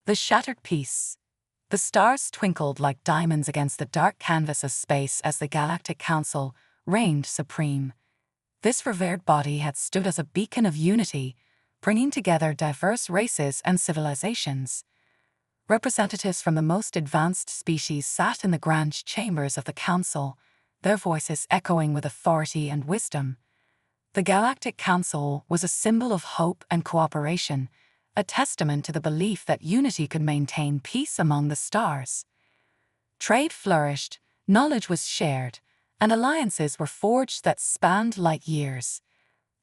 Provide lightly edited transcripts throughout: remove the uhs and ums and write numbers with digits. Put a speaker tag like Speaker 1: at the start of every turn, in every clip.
Speaker 1: The shattered peace. The stars twinkled like diamonds against the dark canvas of space as the Galactic Council reigned supreme. This revered body had stood as a beacon of unity, bringing together diverse races and civilizations. Representatives from the most advanced species sat in the grand chambers of the Council, their voices echoing with authority and wisdom. The Galactic Council was a symbol of hope and cooperation, a testament to the belief that unity could maintain peace among the stars. Trade flourished, knowledge was shared, and alliances were forged that spanned light years.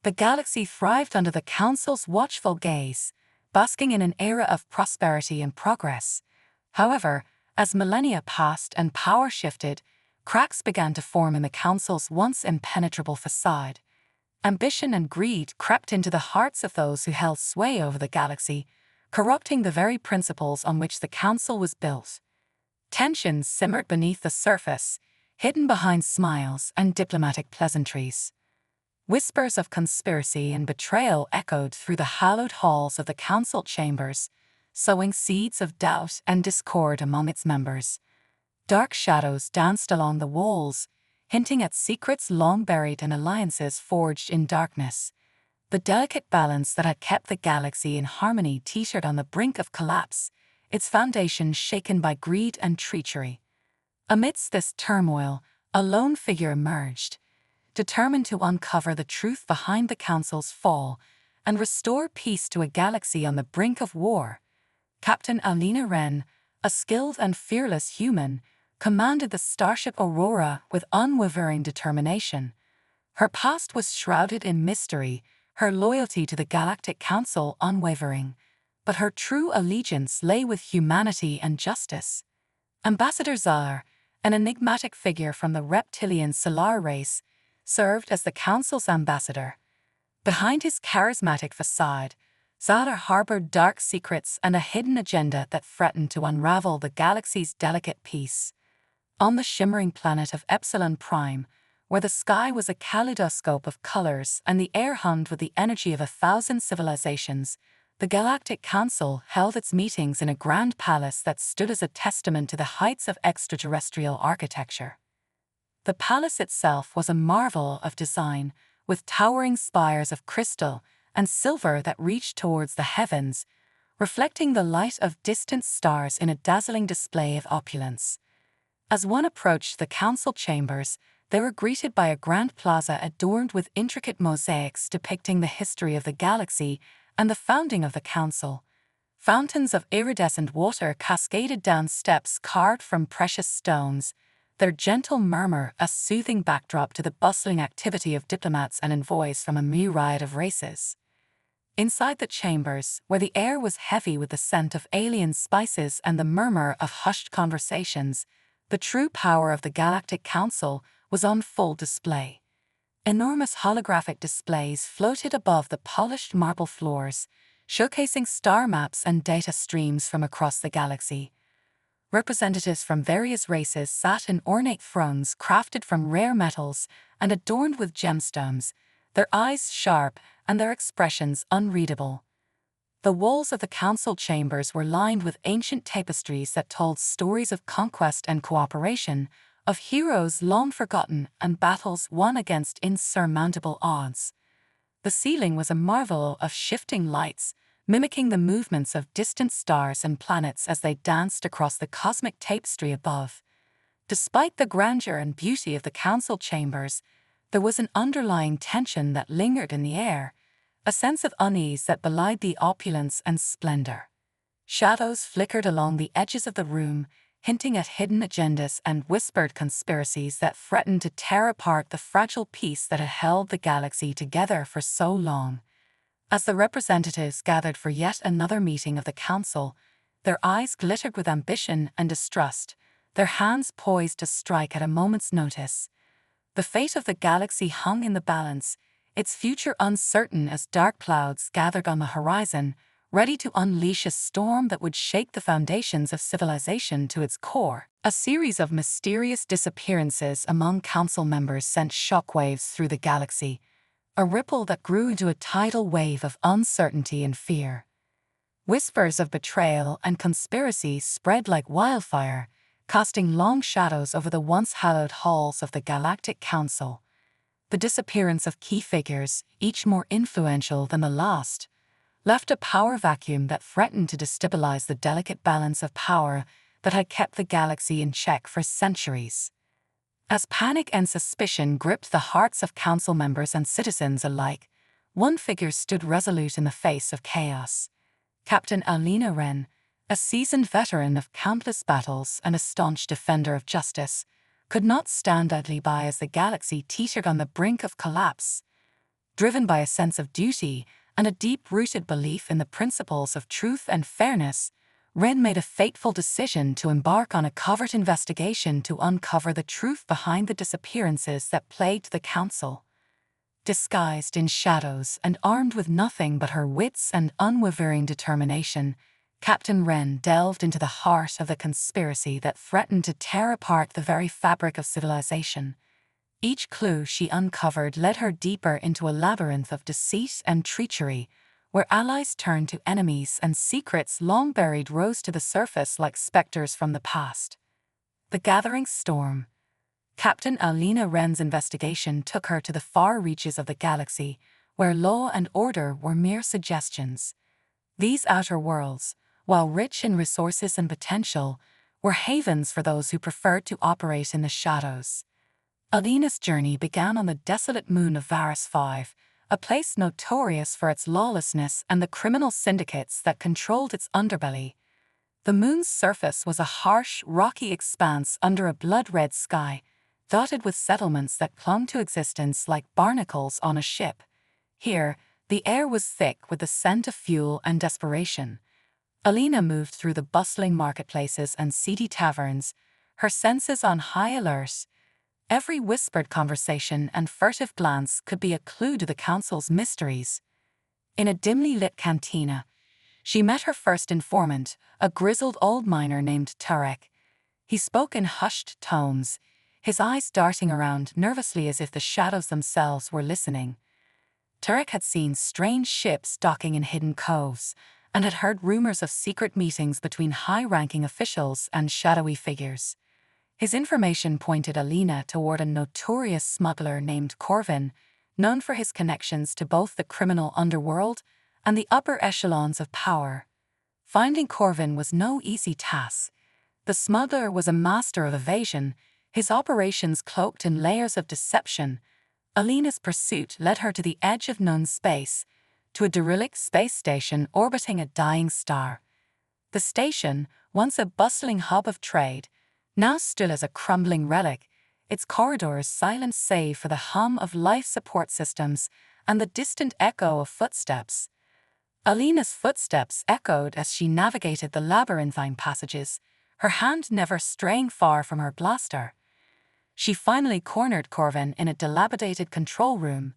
Speaker 1: The galaxy thrived under the Council's watchful gaze, basking in an era of prosperity and progress. However, as millennia passed and power shifted, cracks began to form in the Council's once impenetrable facade. Ambition and greed crept into the hearts of those who held sway over the galaxy, corrupting the very principles on which the Council was built. Tensions simmered beneath the surface, hidden behind smiles and diplomatic pleasantries. Whispers of conspiracy and betrayal echoed through the hallowed halls of the Council chambers, sowing seeds of doubt and discord among its members. Dark shadows danced along the walls, hinting at secrets long buried and alliances forged in darkness. The delicate balance that had kept the galaxy in harmony teetered on the brink of collapse, its foundations shaken by greed and treachery. Amidst this turmoil, a lone figure emerged, determined to uncover the truth behind the Council's fall and restore peace to a galaxy on the brink of war. Captain Alina Wren, a skilled and fearless human, commanded the starship Aurora with unwavering determination. Her past was shrouded in mystery, her loyalty to the Galactic Council unwavering, but her true allegiance lay with humanity and justice. Ambassador Zar, an enigmatic figure from the reptilian Solar race, served as the Council's ambassador. Behind his charismatic facade, Zar harbored dark secrets and a hidden agenda that threatened to unravel the galaxy's delicate peace. On the shimmering planet of Epsilon Prime, where the sky was a kaleidoscope of colors and the air hummed with the energy of 1,000 civilizations, the Galactic Council held its meetings in a grand palace that stood as a testament to the heights of extraterrestrial architecture. The palace itself was a marvel of design, with towering spires of crystal and silver that reached towards the heavens, reflecting the light of distant stars in a dazzling display of opulence. As one approached the Council chambers, they were greeted by a grand plaza adorned with intricate mosaics depicting the history of the galaxy and the founding of the Council. Fountains of iridescent water cascaded down steps carved from precious stones, their gentle murmur a soothing backdrop to the bustling activity of diplomats and envoys from a myriad of races. Inside the chambers, where the air was heavy with the scent of alien spices and the murmur of hushed conversations, the true power of the Galactic Council was on full display. Enormous holographic displays floated above the polished marble floors, showcasing star maps and data streams from across the galaxy. Representatives from various races sat in ornate thrones crafted from rare metals and adorned with gemstones, their eyes sharp and their expressions unreadable. The walls of the Council chambers were lined with ancient tapestries that told stories of conquest and cooperation, of heroes long forgotten and battles won against insurmountable odds. The ceiling was a marvel of shifting lights, mimicking the movements of distant stars and planets as they danced across the cosmic tapestry above. Despite the grandeur and beauty of the Council chambers, there was an underlying tension that lingered in the air, a sense of unease that belied the opulence and splendor. Shadows flickered along the edges of the room, hinting at hidden agendas and whispered conspiracies that threatened to tear apart the fragile peace that had held the galaxy together for so long. As the representatives gathered for yet another meeting of the Council, their eyes glittered with ambition and distrust, their hands poised to strike at a moment's notice. The fate of the galaxy hung in the balance, its future uncertain as dark clouds gathered on the horizon, ready to unleash a storm that would shake the foundations of civilization to its core. A series of mysterious disappearances among Council members sent shockwaves through the galaxy, a ripple that grew into a tidal wave of uncertainty and fear. Whispers of betrayal and conspiracy spread like wildfire, casting long shadows over the once hallowed halls of the Galactic Council. The disappearance of key figures, each more influential than the last, left a power vacuum that threatened to destabilize the delicate balance of power that had kept the galaxy in check for centuries. As panic and suspicion gripped the hearts of council members and citizens alike, one figure stood resolute in the face of chaos. Captain Alina Wren, a seasoned veteran of countless battles and a staunch defender of justice, could not stand idly by as the galaxy teetered on the brink of collapse. Driven by a sense of duty and a deep-rooted belief in the principles of truth and fairness, Wren made a fateful decision to embark on a covert investigation to uncover the truth behind the disappearances that plagued the Council. Disguised in shadows and armed with nothing but her wits and unwavering determination, Captain Wren delved into the heart of the conspiracy that threatened to tear apart the very fabric of civilization. Each clue she uncovered led her deeper into a labyrinth of deceit and treachery, where allies turned to enemies and secrets long buried rose to the surface like specters from the past. The gathering storm. Captain Alina Wren's investigation took her to the far reaches of the galaxy, where law and order were mere suggestions. These outer worlds, while rich in resources and potential, were havens for those who preferred to operate in the shadows. Alina's journey began on the desolate moon of Varus V, a place notorious for its lawlessness and the criminal syndicates that controlled its underbelly. The moon's surface was a harsh, rocky expanse under a blood-red sky, dotted with settlements that clung to existence like barnacles on a ship. Here, the air was thick with the scent of fuel and desperation. Alina moved through the bustling marketplaces and seedy taverns, her senses on high alert. Every whispered conversation and furtive glance could be a clue to the Council's mysteries. In a dimly lit cantina, she met her first informant, a grizzled old miner named Tarek. He spoke in hushed tones, his eyes darting around nervously as if the shadows themselves were listening. Tarek had seen strange ships docking in hidden coves, and had heard rumors of secret meetings between high-ranking officials and shadowy figures. His information pointed Alina toward a notorious smuggler named Corvin, known for his connections to both the criminal underworld and the upper echelons of power. Finding Corvin was no easy task. The smuggler was a master of evasion, his operations cloaked in layers of deception. Alina's pursuit led her to the edge of known space, to a derelict space station orbiting a dying star. The station, once a bustling hub of trade, now stood as a crumbling relic, its corridors silent save for the hum of life support systems and the distant echo of footsteps. Alina's footsteps echoed as she navigated the labyrinthine passages, her hand never straying far from her blaster. She finally cornered Corvin in a dilapidated control room.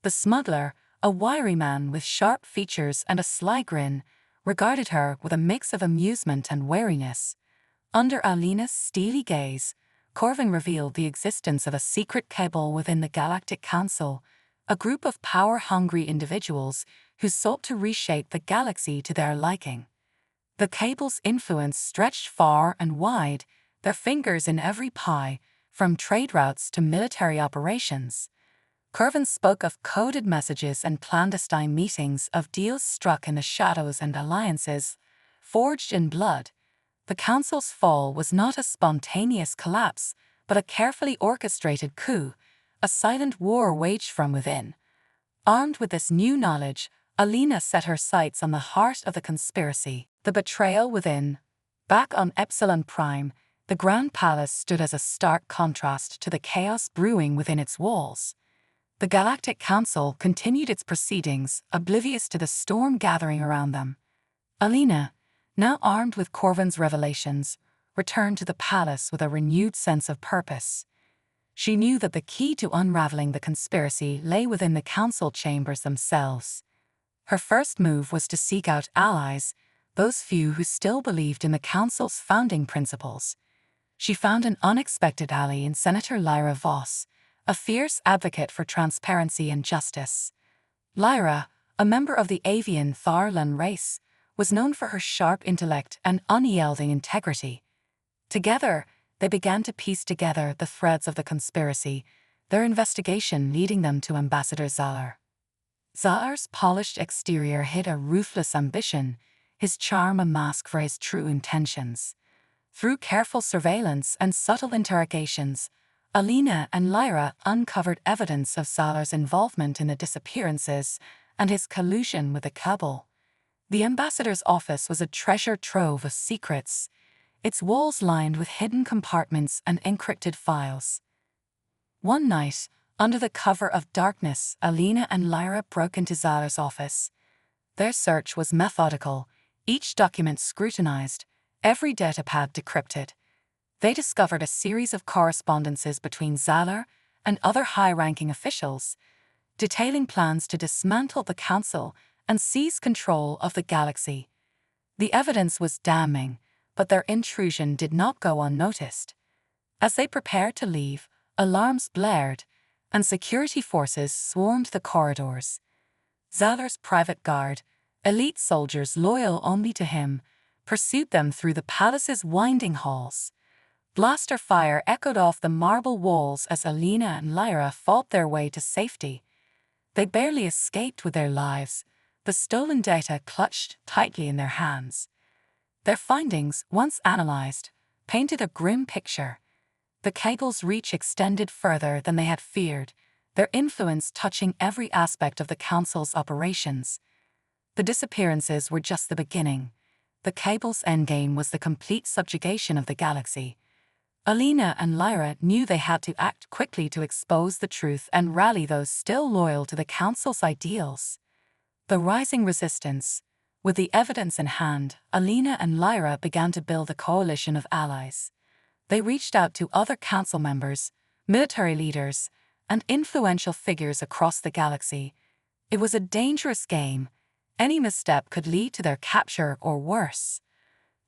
Speaker 1: The smuggler, a wiry man with sharp features and a sly grin, regarded her with a mix of amusement and wariness. Under Alina's steely gaze, Corvin revealed the existence of a secret cabal within the Galactic Council, a group of power-hungry individuals who sought to reshape the galaxy to their liking. The cable's influence stretched far and wide, their fingers in every pie, from trade routes to military operations. Corvin spoke of coded messages and clandestine meetings, of deals struck in the shadows and alliances forged in blood. The Council's fall was not a spontaneous collapse, but a carefully orchestrated coup, a silent war waged from within. Armed with this new knowledge, Alina set her sights on the heart of the conspiracy, the betrayal within. Back on Epsilon Prime, the Grand Palace stood as a stark contrast to the chaos brewing within its walls. The Galactic Council continued its proceedings, oblivious to the storm gathering around them. Alina, now armed with Corvin's revelations, returned to the palace with a renewed sense of purpose. She knew that the key to unraveling the conspiracy lay within the council chambers themselves. Her first move was to seek out allies, those few who still believed in the council's founding principles. She found an unexpected ally in Senator Lyra Voss, a fierce advocate for transparency and justice. Lyra, a member of the avian Tharlan race, was known for her sharp intellect and unyielding integrity. Together, they began to piece together the threads of the conspiracy, their investigation leading them to Ambassador Zahar. Zahar's polished exterior hid a ruthless ambition, his charm a mask for his true intentions. Through careful surveillance and subtle interrogations, Alina and Lyra uncovered evidence of Zahar's involvement in the disappearances and his collusion with the cabal. The ambassador's office was a treasure trove of secrets, its walls lined with hidden compartments and encrypted files. One night, under the cover of darkness, Alina and Lyra broke into Zahar's office. Their search was methodical, each document scrutinized, every datapad decrypted. They discovered a series of correspondences between Zahar and other high-ranking officials, detailing plans to dismantle the council and seize control of the galaxy. The evidence was damning, but their intrusion did not go unnoticed. As they prepared to leave, alarms blared, and security forces swarmed the corridors. Zahar's private guard, elite soldiers loyal only to him, pursued them through the palace's winding halls. Blaster fire echoed off the marble walls as Alina and Lyra fought their way to safety. They barely escaped with their lives, the stolen data clutched tightly in their hands. Their findings, once analyzed, painted a grim picture. The cable's reach extended further than they had feared, their influence touching every aspect of the council's operations. The disappearances were just the beginning. The cable's endgame was the complete subjugation of the galaxy. Alina and Lyra knew they had to act quickly to expose the truth and rally those still loyal to the council's ideals. The rising resistance. With the evidence in hand, Alina and Lyra began to build a coalition of allies. They reached out to other council members, military leaders, and influential figures across the galaxy. It was a dangerous game. Any misstep could lead to their capture or worse.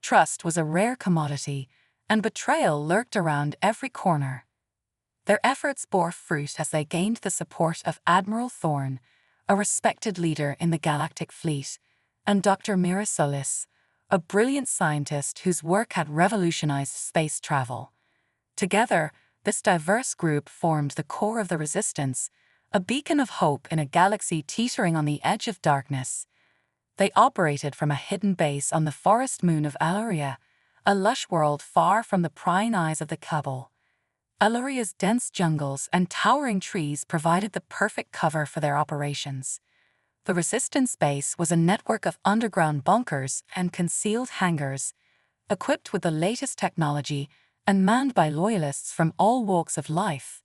Speaker 1: Trust was a rare commodity, and betrayal lurked around every corner. Their efforts bore fruit as they gained the support of Admiral Thorne, a respected leader in the Galactic Fleet, and Dr. Mira Solis, a brilliant scientist whose work had revolutionized space travel. Together, this diverse group formed the core of the resistance, a beacon of hope in a galaxy teetering on the edge of darkness. They operated from a hidden base on the forest moon of Aluria, a lush world far from the prying eyes of the cabal. Aluria's dense jungles and towering trees provided the perfect cover for their operations. The resistance base was a network of underground bunkers and concealed hangars, equipped with the latest technology and manned by loyalists from all walks of life.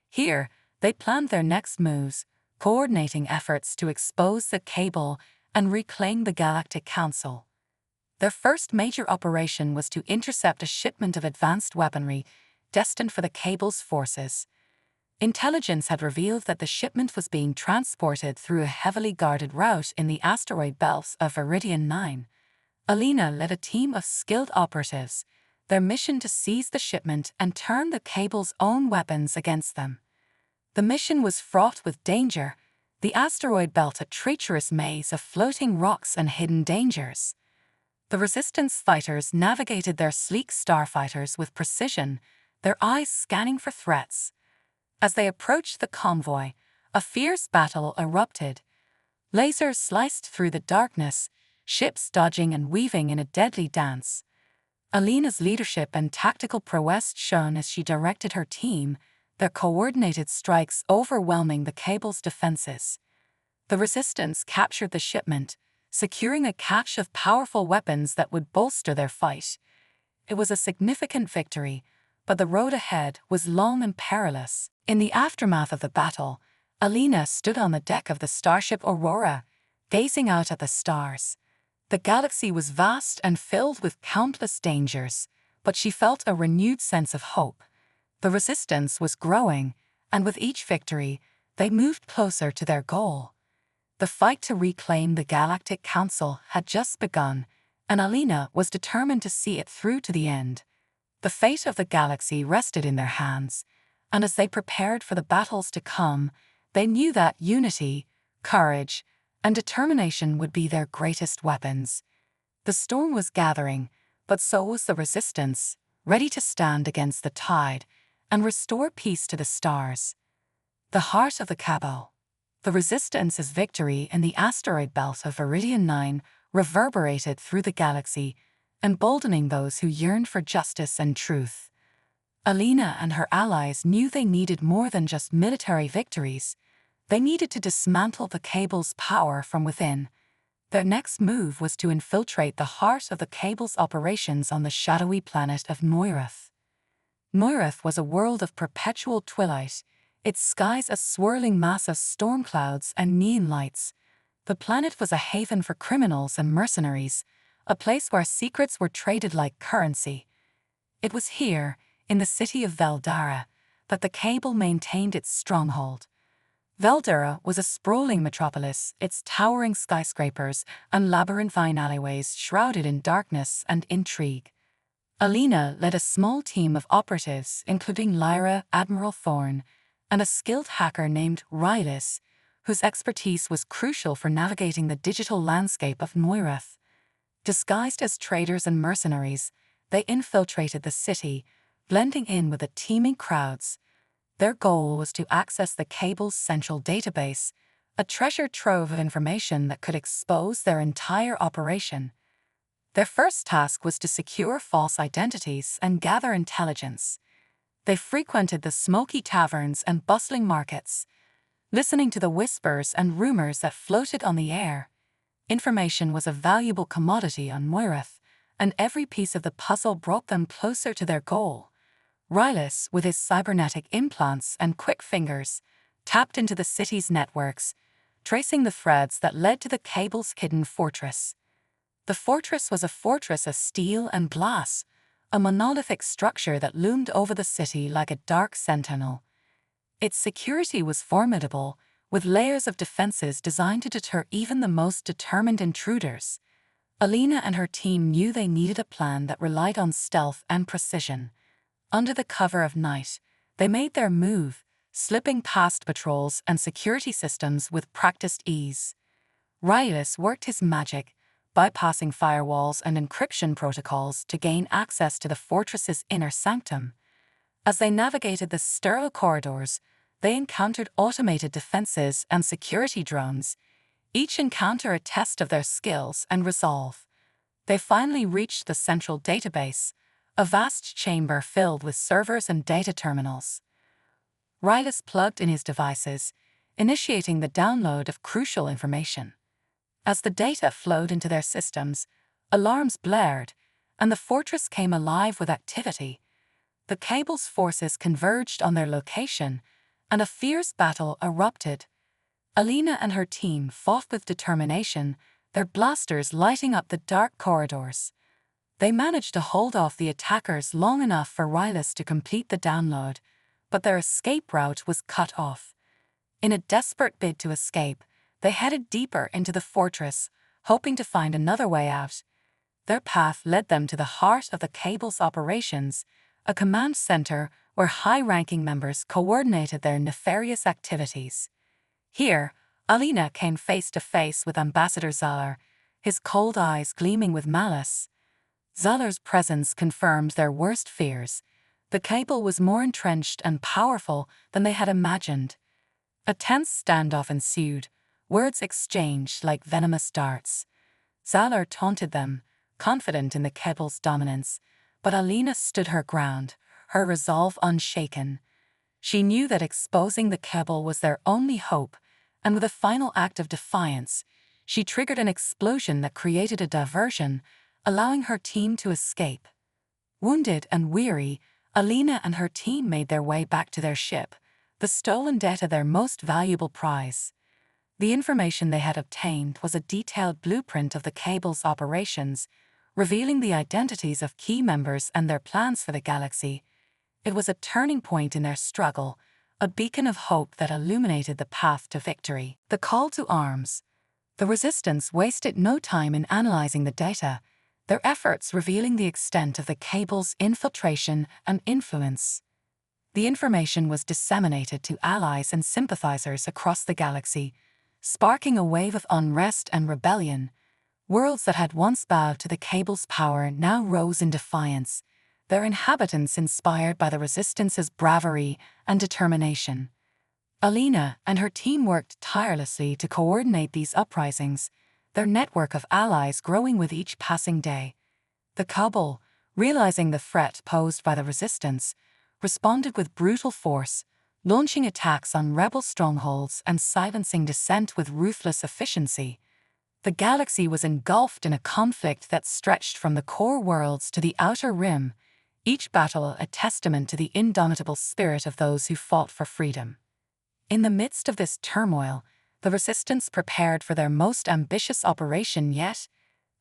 Speaker 1: Here, they planned their next moves, coordinating efforts to expose the cabal and reclaim the Galactic Council. Their first major operation was to intercept a shipment of advanced weaponry destined for the cable's forces. Intelligence had revealed that the shipment was being transported through a heavily guarded route in the asteroid belts of Viridian 9. Alina led a team of skilled operatives, their mission to seize the shipment and turn the cable's own weapons against them. The mission was fraught with danger, the asteroid belt a treacherous maze of floating rocks and hidden dangers. The resistance fighters navigated their sleek starfighters with precision, their eyes scanning for threats. As they approached the convoy, a fierce battle erupted. Lasers sliced through the darkness, ships dodging and weaving in a deadly dance. Alina's leadership and tactical prowess shone as she directed her team, their coordinated strikes overwhelming the cable's defenses. The resistance captured the shipment, securing a cache of powerful weapons that would bolster their fight. It was a significant victory, but the road ahead was long and perilous. In the aftermath of the battle, Alina stood on the deck of the starship Aurora, gazing out at the stars. The galaxy was vast and filled with countless dangers, but she felt a renewed sense of hope. The resistance was growing, and with each victory, they moved closer to their goal. The fight to reclaim the Galactic Council had just begun, and Alina was determined to see it through to the end. The fate of the galaxy rested in their hands, and as they prepared for the battles to come, they knew that unity, courage, and determination would be their greatest weapons. The storm was gathering, but so was the resistance, ready to stand against the tide and restore peace to the stars. The heart of the Cabo. The Resistance's victory in the asteroid belt of Viridian 9 reverberated through the galaxy, emboldening those who yearned for justice and truth. Alina and her allies knew they needed more than just military victories. They needed to dismantle the cable's power from within. Their next move was to infiltrate the heart of the cable's operations on the shadowy planet of Neurath. Neurath was a world of perpetual twilight, its skies a swirling mass of storm clouds and neon lights. The planet was a haven for criminals and mercenaries, a place where secrets were traded like currency. It was here, in the city of Veldara, that the cable maintained its stronghold. Veldara was a sprawling metropolis, its towering skyscrapers and labyrinthine alleyways shrouded in darkness and intrigue. Alina led a small team of operatives, including Lyra, Admiral Thorne, and a skilled hacker named Rylis, whose expertise was crucial for navigating the digital landscape of Neurath. Disguised as traders and mercenaries, they infiltrated the city, blending in with the teeming crowds. Their goal was to access the cable's central database, a treasure trove of information that could expose their entire operation. Their first task was to secure false identities and gather intelligence. They frequented the smoky taverns and bustling markets, listening to the whispers and rumors that floated on the air. Information was a valuable commodity on Neurath, and every piece of the puzzle brought them closer to their goal. Rylis, with his cybernetic implants and quick fingers, tapped into the city's networks, tracing the threads that led to the cable's hidden fortress. The fortress was a fortress of steel and glass, a monolithic structure that loomed over the city like a dark sentinel. Its security was formidable, with layers of defenses designed to deter even the most determined intruders. Alina and her team knew they needed a plan that relied on stealth and precision. Under the cover of night, they made their move, slipping past patrols and security systems with practiced ease. Rylis worked his magic, bypassing firewalls and encryption protocols to gain access to the fortress's inner sanctum. As they navigated the sterile corridors, they encountered automated defenses and security drones, each encounter a test of their skills and resolve. They finally reached the central database, a vast chamber filled with servers and data terminals. Rylis plugged in his devices, initiating the download of crucial information. As the data flowed into their systems, alarms blared, and the fortress came alive with activity. The cable's forces converged on their location, and a fierce battle erupted. Alina and her team fought with determination, their blasters lighting up the dark corridors. They managed to hold off the attackers long enough for Rylis to complete the download, but their escape route was cut off. In a desperate bid to escape, they headed deeper into the fortress, hoping to find another way out. Their path led them to the heart of the cable's operations, a command center where high-ranking members coordinated their nefarious activities. Here, Alina came face to face with Ambassador Zalar, his cold eyes gleaming with malice. Zalar's presence confirmed their worst fears. The cable was more entrenched and powerful than they had imagined. A tense standoff ensued, words exchanged like venomous darts. Zalar taunted them, confident in the cable's dominance, but Alina stood her ground, her resolve unshaken. She knew that exposing the cable was their only hope, and with a final act of defiance, she triggered an explosion that created a diversion, allowing her team to escape. Wounded and weary, Alina and her team made their way back to their ship, the stolen data their most valuable prize. The information they had obtained was a detailed blueprint of the cable's operations, revealing the identities of key members and their plans for the galaxy. It was a turning point in their struggle, a beacon of hope that illuminated the path to victory. The call to arms. The Resistance wasted no time in analyzing the data, their efforts revealing the extent of the cable's infiltration and influence. The information was disseminated to allies and sympathizers across the galaxy, sparking a wave of unrest and rebellion. Worlds that had once bowed to the cable's power now rose in defiance, their inhabitants inspired by the Resistance's bravery and determination. Alina and her team worked tirelessly to coordinate these uprisings, their network of allies growing with each passing day. The Cabal, realizing the threat posed by the Resistance, responded with brutal force, launching attacks on rebel strongholds and silencing dissent with ruthless efficiency. The galaxy was engulfed in a conflict that stretched from the core worlds to the outer rim, each battle a testament to the indomitable spirit of those who fought for freedom. In the midst of this turmoil, the Resistance prepared for their most ambitious operation yet,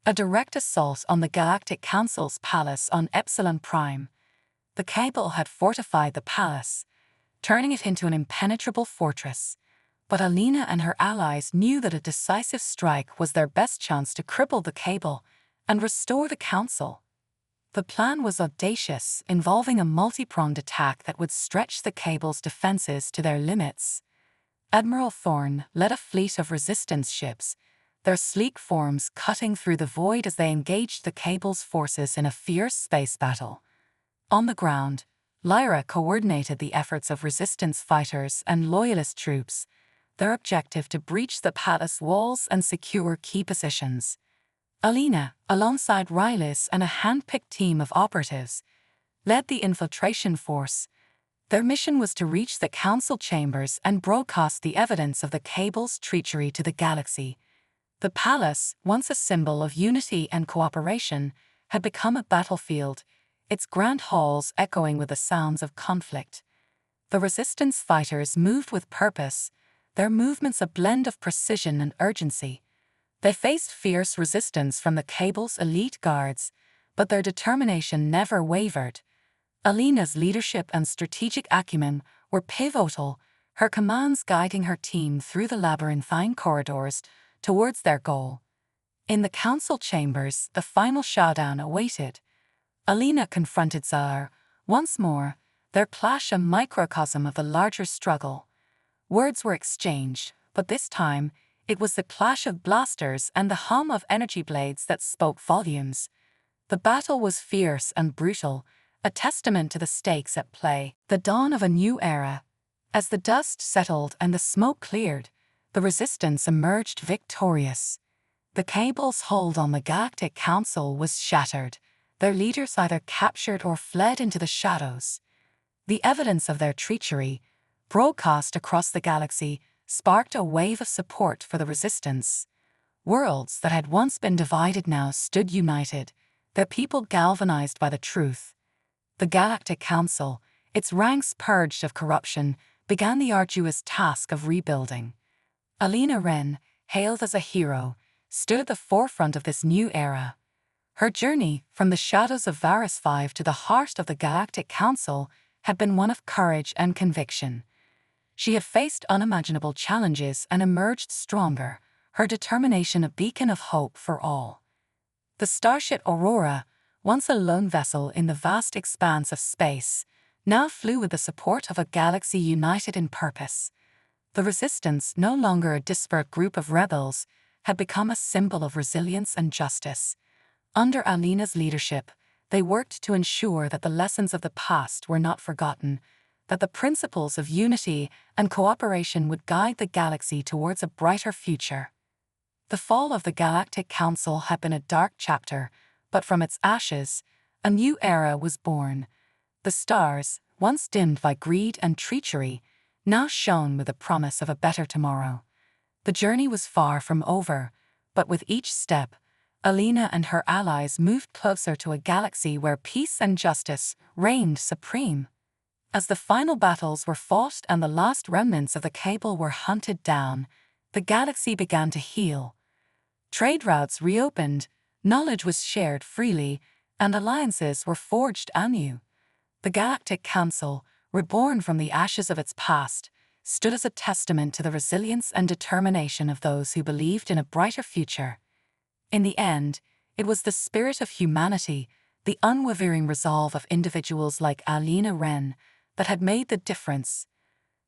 Speaker 1: a direct assault on the Galactic Council's palace on Epsilon Prime. The Cabal had fortified the palace, turning it into an impenetrable fortress, but Alina and her allies knew that a decisive strike was their best chance to cripple the Cabal and restore the Council. The plan was audacious, involving a multi-pronged attack that would stretch the Cabal's defenses to their limits. Admiral Thorne led a fleet of Resistance ships, their sleek forms cutting through the void as they engaged the Cable's forces in a fierce space battle. On the ground, Lyra coordinated the efforts of Resistance fighters and Loyalist troops, their objective to breach the palace walls and secure key positions. Alina, alongside Rylis and a hand-picked team of operatives, led the infiltration force. Their mission was to reach the Council chambers and broadcast the evidence of the Cable's treachery to the galaxy. The palace, once a symbol of unity and cooperation, had become a battlefield, its grand halls echoing with the sounds of conflict. The Resistance fighters moved with purpose, their movements a blend of precision and urgency. They faced fierce resistance from the Cable's elite guards, but their determination never wavered. Alina's leadership and strategic acumen were pivotal, her commands guiding her team through the labyrinthine corridors towards their goal. In the Council chambers, the final showdown awaited. Alina confronted Zahar once more, their clash a microcosm of the larger struggle. Words were exchanged, but this time, it was the clash of blasters and the hum of energy blades that spoke volumes. The battle was fierce and brutal, a testament to the stakes at play, the dawn of a new era. As the dust settled and the smoke cleared, the Resistance emerged victorious. The Cable's hold on the Galactic Council was shattered, their leaders either captured or fled into the shadows. The evidence of their treachery, broadcast across the galaxy, sparked a wave of support for the Resistance. Worlds that had once been divided now stood united, their people galvanized by the truth. The Galactic Council, its ranks purged of corruption, began the arduous task of rebuilding. Alina Wren, hailed as a hero, stood at the forefront of this new era. Her journey from the shadows of Varus V to the heart of the Galactic Council had been one of courage and conviction. She had faced unimaginable challenges and emerged stronger, her determination a beacon of hope for all. The starship Aurora, once a lone vessel in the vast expanse of space, now flew with the support of a galaxy united in purpose. The Resistance, no longer a disparate group of rebels, had become a symbol of resilience and justice. Under Alina's leadership, they worked to ensure that the lessons of the past were not forgotten, that the principles of unity and cooperation would guide the galaxy towards a brighter future. The fall of the Galactic Council had been a dark chapter, but from its ashes, a new era was born. The stars, once dimmed by greed and treachery, now shone with the promise of a better tomorrow. The journey was far from over, but with each step, Alina and her allies moved closer to a galaxy where peace and justice reigned supreme. As the final battles were fought and the last remnants of the Cable were hunted down, the galaxy began to heal. Trade routes reopened, knowledge was shared freely, and alliances were forged anew. The Galactic Council, reborn from the ashes of its past, stood as a testament to the resilience and determination of those who believed in a brighter future. In the end, it was the spirit of humanity, the unwavering resolve of individuals like Alina Wren, that had made the difference.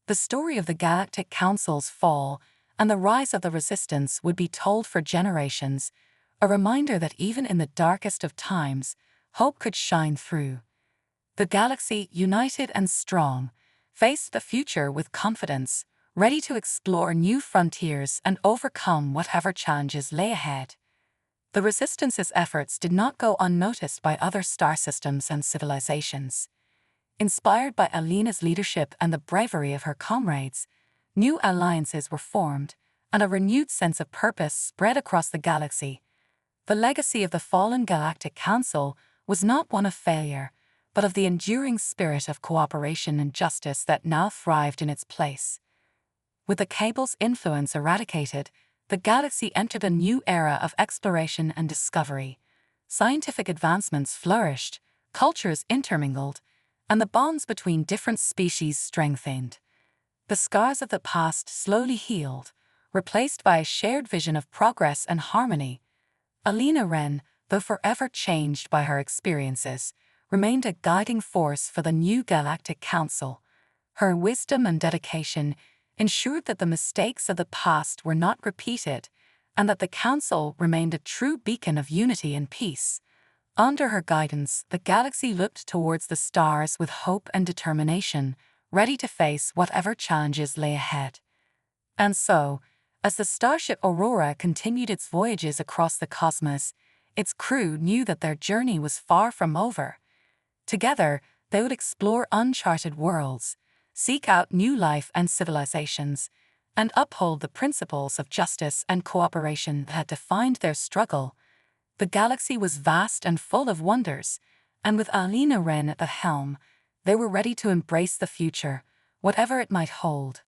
Speaker 1: The story of the Galactic Council's fall and the rise of the Resistance would be told for generations, a reminder that even in the darkest of times, hope could shine through. The galaxy, united and strong, faced the future with confidence, ready to explore new frontiers and overcome whatever challenges lay ahead. The Resistance's efforts did not go unnoticed by other star systems and civilizations. Inspired by Alina's leadership and the bravery of her comrades, new alliances were formed, and a renewed sense of purpose spread across the galaxy. The legacy of the fallen Galactic Council was not one of failure, but of the enduring spirit of cooperation and justice that now thrived in its place. With the cable's influence eradicated, the galaxy entered a new era of exploration and discovery. Scientific advancements flourished, cultures intermingled, and the bonds between different species strengthened. The scars of the past slowly healed, replaced by a shared vision of progress and harmony. Alina Wren, though forever changed by her experiences, remained a guiding force for the new Galactic Council. Her wisdom and dedication ensured that the mistakes of the past were not repeated, and that the Council remained a true beacon of unity and peace. Under her guidance, the galaxy looked towards the stars with hope and determination, ready to face whatever challenges lay ahead. And so, as the starship Aurora continued its voyages across the cosmos, its crew knew that their journey was far from over. Together, they would explore uncharted worlds, seek out new life and civilizations, and uphold the principles of justice and cooperation that had defined their struggle. The galaxy was vast and full of wonders, and with Alina Wren at the helm, they were ready to embrace the future, whatever it might hold.